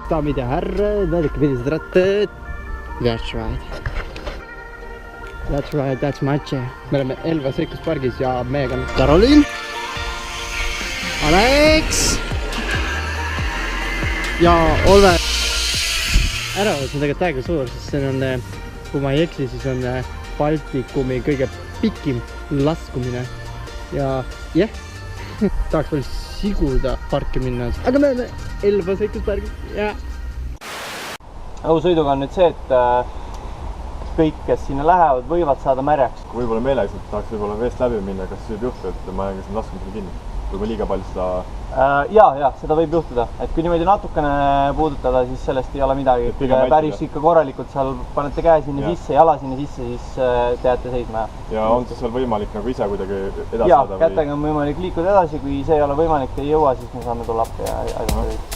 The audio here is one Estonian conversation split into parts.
daamid ja härrad, vaadake millised rattad. That's right. That's right, that's my chair. Me oleme Elva Seikluspargis ja meiega on Karoliin, Aleks ja Olve. Ärevus on tegelikult aega suur, sest see on, kui ma ei eksi, siis on Baltikumi kõige pikim laskumine. Ja jah, tahaks veel Siguda parki minna, aga me oleme Elva Seikluspargis ja õhusõiduga on nüüd see, et kõik, kes sinna lähevad, võivad saada märjaks. Kui võib-olla meeleks, et tahaks võib-olla veest läbi minna, kas võib juhtu, et ma jään siin laskumisel kinni? Kui ma liiga palju seda... Jaa, seda võib juhtuda. Et kui niimoodi natukene puudutada, siis sellest ei ole midagi. Päris ikka korralikult seal panete käe sinna sisse, jala sinna sisse, siis te jääte seisma. Ja on siis veel võimalik nagu ise kuidagi edasi saada? Jaa, kätega on võimalik liikuda edasi, kui see ei ole võimalik, te ei jõua, siis me saame tulla appi ja aidata teid.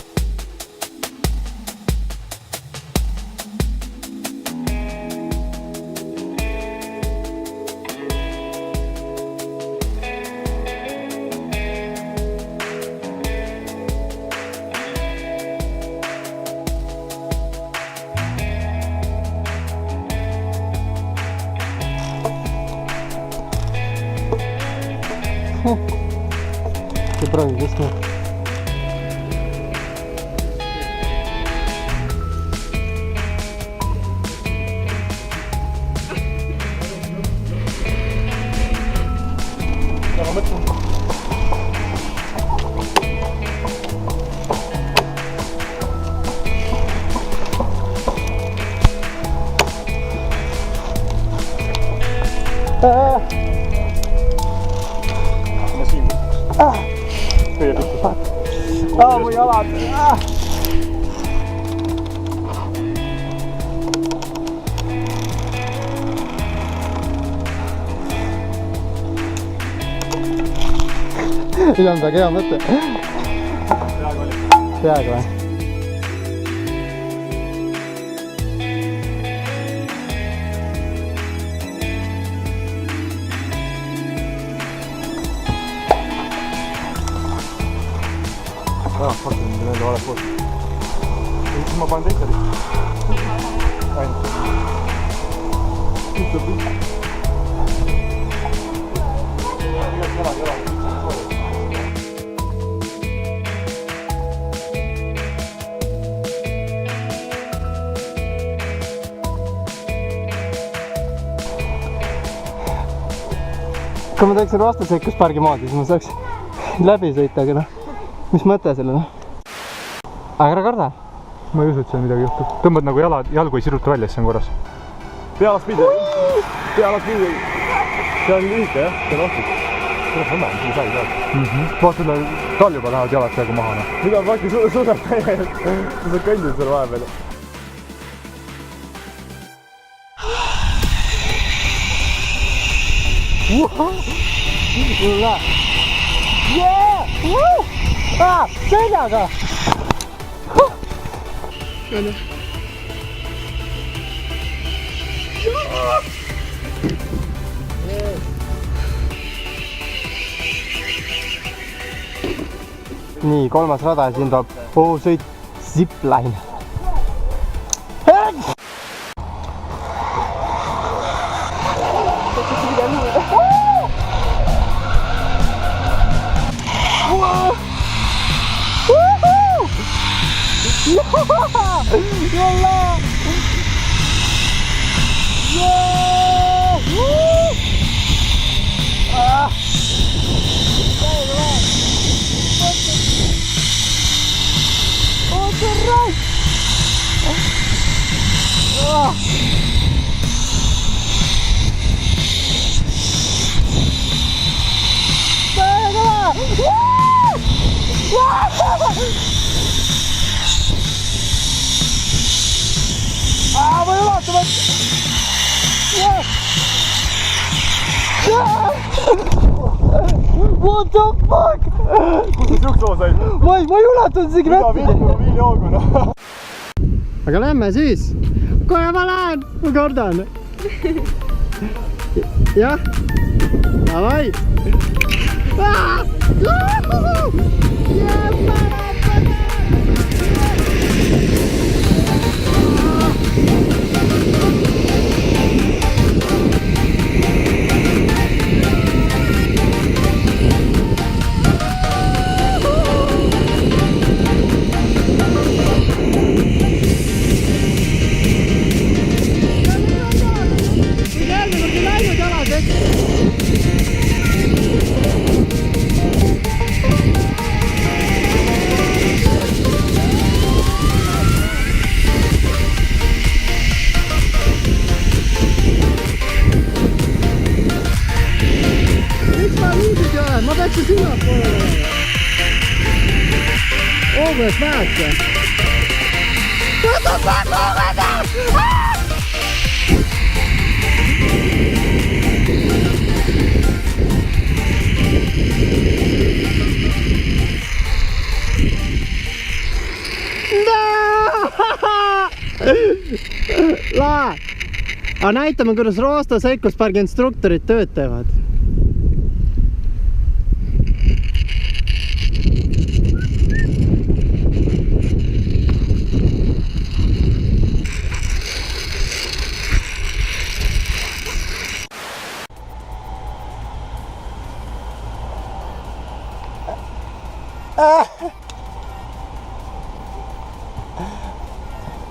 Ты правильно заснул. Mu jalad! See on väga hea mõte. Peaaegu või? Faktin nende vale poolt. Siis ma panen teisele. Ainult. Kui ma teeksin Elva Seikluspargi moodi, siis ma saaks läbi sõita, aga noh. Mis mõte selle, noh? Aga ära karda. Ma ei usu, et seal midagi juhtub. Tõmbad nagu jalgu ei siruta välja, siis see on korras. Pealaspidi. Pealaspidi. See on lühike, jah? See on ohtlik. See on õnne, mis ei saagi teada. Vaata, tal juba lähevad jalad peaaegu maha. Mida on pakki suudab täielikult. Sa saad kõndida selle vahepeal. Kuule! Jee! Seljaga! Nii, kolmas rada ja siin tuleb sõit Zipline. Jolla! Yeah! Woo! Ah! Oh, right! Ah! Ah, ma ei ulata, ma... What the fuck? Kus sa siukse oo said? Ma ei ulatanud isegi näppi. Viiljooguna. Aga lähme siis. Kohe ma lähen, ma kardan. Jah. Davai. sellest vähekse. Lahe! Aga näitame, kuidas Elva Seikluspargi instruktorid tööd teevad.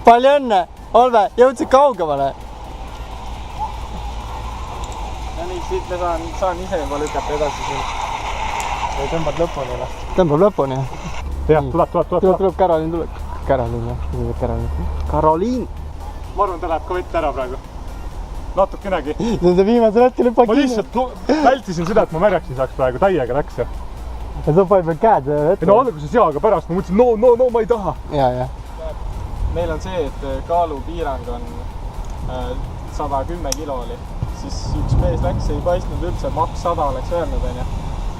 Palju õnne, Olve, jõudsid kaugemale. Ja nii, siit me saan ise juba lükata edasi siin. Või tõmbad lõpuni või? Tõmbab lõpuni. Jah, tuleb. Karoliin tuleb. Karoliin. Ma arvan, ta läheb ka vette ära praegu. Natukenegi. Nende viimasel hetkel juba ma lihtsalt vältisin seda, et ma märjaksin saaks praegu, täiega läks. Ja sa panid veel käed ette? No alguses jaa, aga pärast ma mõtlesin, no, ma ei taha. Ja. Meil on see, et kaalupiirang on 110 kilo oli. Siis üks mees läks, ei paistnud üldse, maks 100 oleks öelnud, on ja.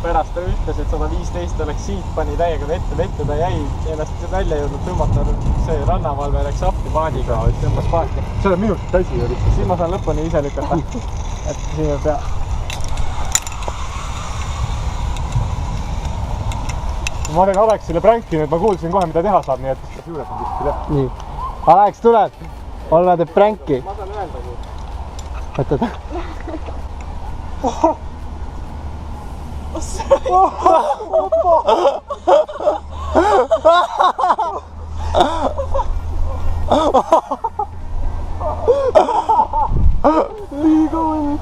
Pärast ta ütles, et 115 oleks siit, pani täiega vette, ta jäi ennast välja jõudnud tõmmata, see rannavalve läks appi paadiga, tõmbas paati. See on minust käsi oli. Siis ma saan lõpuni ise lükata, et siin ei pea. Ma olen Aleksile pränkinud, et ma kuulsin kohe, mida teha saab, nii et juures on kuskil jah. Nii, Aleks tuleb, Olve teeb pränki. Ma saan öeldagi. Võtad? Liiga õnn.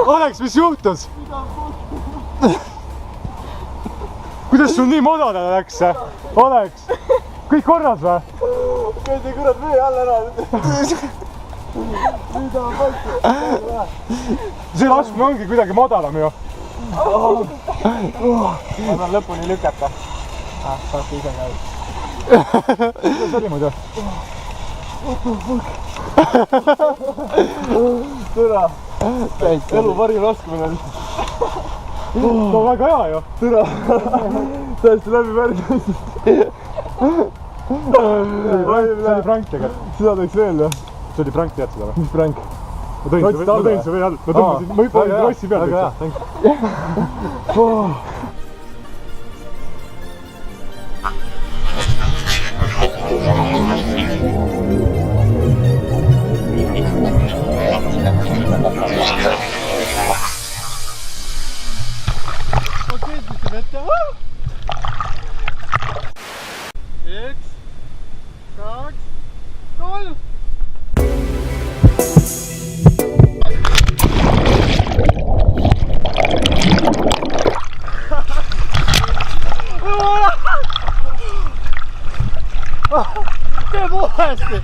Aleks, mis juhtus? Kuidas sul nii modane läks? Aleks, kõik korras või? Käidi kurat vee all ära. Nüüd on paiki. See laskmine ongi kuidagi madalam ju. Ma saan lõpuni lükata. Saate ise käia. Kuidas oli muidu? Türa. Elu parim laskmine. No väga hea ju. Türa. Täiesti läbi värgist. See oli prank tegelikult. Seda teeks veel jah. See oli prank, tead seda või? Mis prank? Ma tõin su vee all. Ma tõmbasin, ma hüppasin trossi pealt. Väga hea, Teeb uuesti!